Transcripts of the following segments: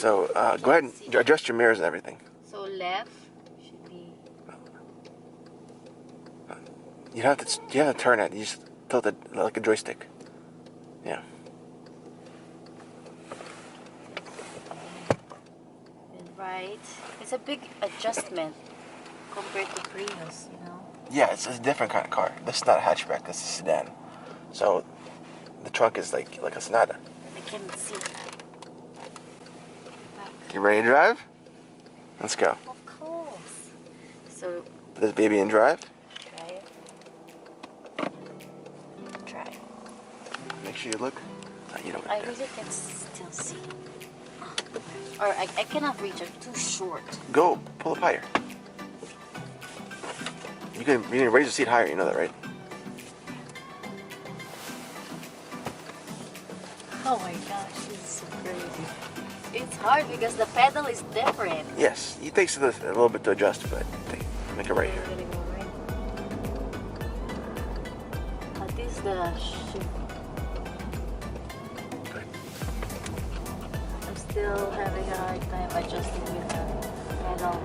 So go ahead and adjust your mirrors and everything. So left should be. You have to turn it. You just tilt it like a joystick. Yeah. And right. It's a big adjustment compared to Prius, you know. Yeah, it's a different kind of car. This is not a hatchback. This is a sedan. So the trunk is like a Sonata. I can see that. You ready to drive? Let's go. Of course. So. Put this baby in drive. Drive. Make sure you look. You don't. I really can still see. Or I cannot reach it. Too short. Go. Pull up higher. You can raise the seat higher. You know that, right? Oh my gosh, it's so crazy. It's hard because the pedal is different. Yes, it takes a little bit to adjust, but make it right here. We're gonna go right. At least the shift. Good. I'm still having a hard time adjusting with the pedal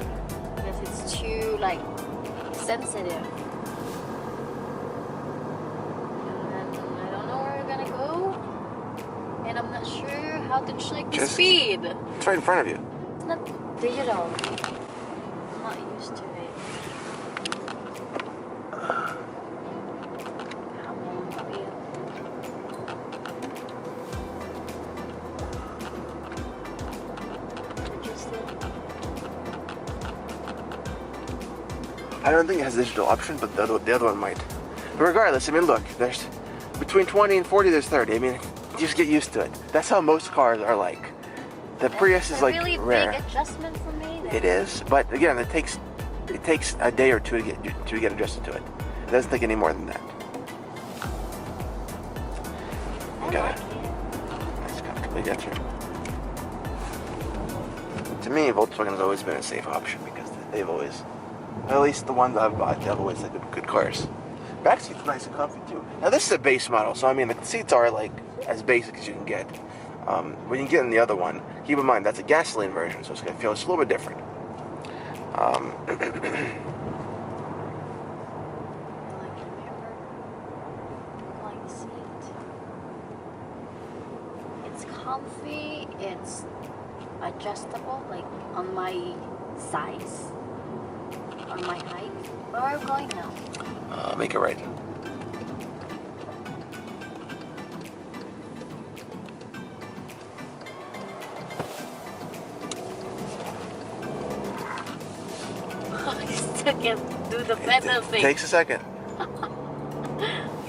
because it's too like sensitive. And I don't know where we're gonna go. And I'm not sure how to check the speed. It's right in front of you. It's not digital. I'm not used to it. Come on, wheel. Adjust it. I don't think it has a digital option, but the other one might. But regardless, I mean, look, there's between 20 and 40, there's 30. I mean, you just get used to it. That's how most cars are like. The Prius is like really rare. Big adjustment for me. Then. It is, but again, it takes a day or two to get adjusted to it. It doesn't take any more than that. You got it. That's comfortably get you. To me, Volkswagen has always been a safe option because they've always, at least the ones I've bought, they've always had good cars. Back seat's nice and comfy too. Now this is a base model, so I mean the seats are like as basic as you can get. When you get in the other one, keep in mind that's a gasoline version, so it's going to feel just a little bit different. It's comfy. It's adjustable, like on my size, on my height. Where are we going now? Make it right. I still can't do the pedal thing. Takes a second. I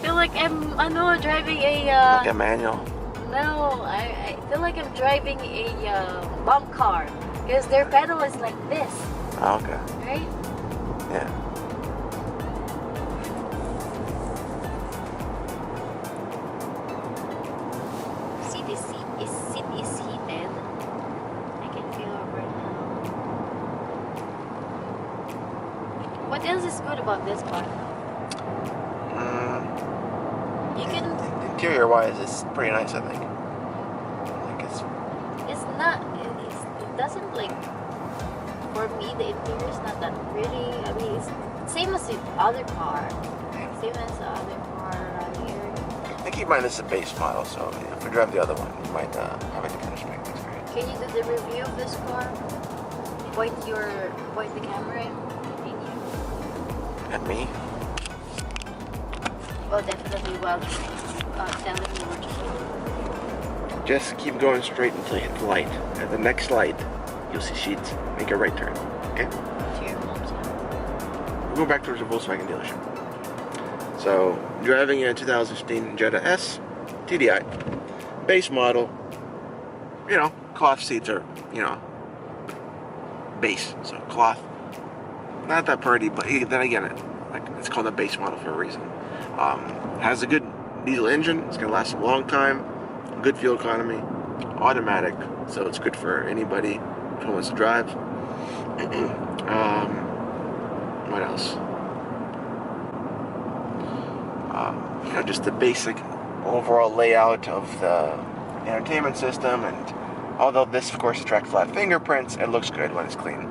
feel like I'm driving a Like a manual. No, I feel like I'm driving a bump car because their pedal is like this. Oh, okay. Right? Yeah. See, the seat is heated. I can feel it right now. What else is good about this car? You can. Interior wise, it's pretty nice, I think. It's not. It doesn't like. For me, the interior is not that really. I mean, it's same as the other car. Same as the other car around here. And keep in mind this is a base model, so if we drive the other one, you might have a different experience. Can you do the review of this car? Point the camera in you. At me? Well, definitely while telling me what to do. Just keep going straight until you hit the light. At the next light, you'll see sheets. Make a right turn. Okay? To your mom's house. We'll go back towards the Volkswagen dealership. So, driving a 2015 Jetta TDI. Base model. You know, cloth seats are, base. So, cloth. Not that pretty, but then again, it's called a base model for a reason. Has a good diesel engine. It's going to last a long time. Good fuel economy. Automatic. So, it's good for anybody who wants to drive. What else? Just the basic overall layout of the entertainment system and Although this, of course, attracts flat fingerprints, it looks good when it's clean.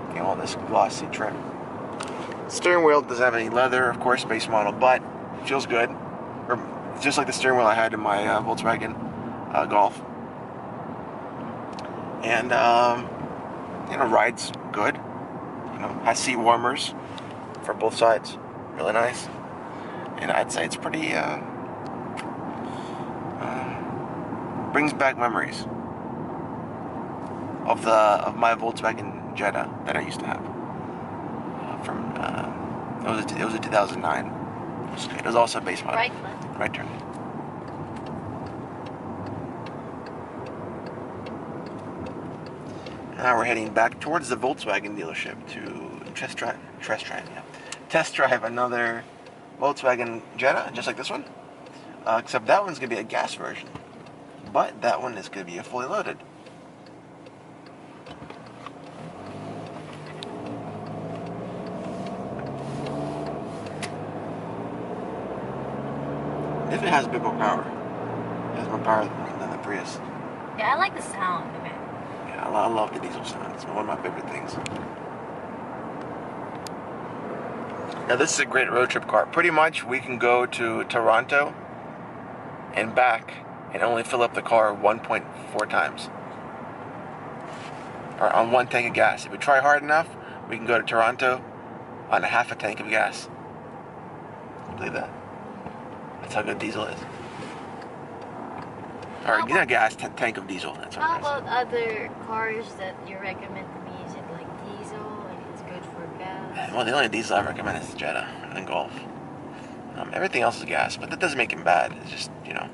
You know, all this glossy trim. Steering wheel doesn't have any leather, of course, base model, but it feels good. Or just like the steering wheel I had in my Volkswagen Golf. And you know, rides good. You know, has seat warmers for both sides, really nice. And I'd say it's pretty brings back memories of my Volkswagen Jetta that I used to have from it was a 2009. It was also a base model. Right turn. Now we're heading back towards the Volkswagen dealership to test drive another Volkswagen Jetta, just like this one. Except that one's going to be a gas version. But that one is going to be a fully loaded. This one has a bit more power. It has more power than the Prius. Yeah, I like the sound of it. Yeah, I love the diesel sound. It's one of my favorite things. Now this is a great road trip car. Pretty much we can go to Toronto and back and only fill up the car 1.4 times. Or on one tank of gas. If we try hard enough, we can go to Toronto on a half a tank of gas. Can you believe that? That's how good diesel is. Or not gas, tank of diesel. That's what How it is. about other cars that you recommend to me? Is it like diesel and it's good for gas? Well, the only diesel I recommend is the Jetta and Golf. Everything else is gas, but that doesn't make him bad. It's just, you know,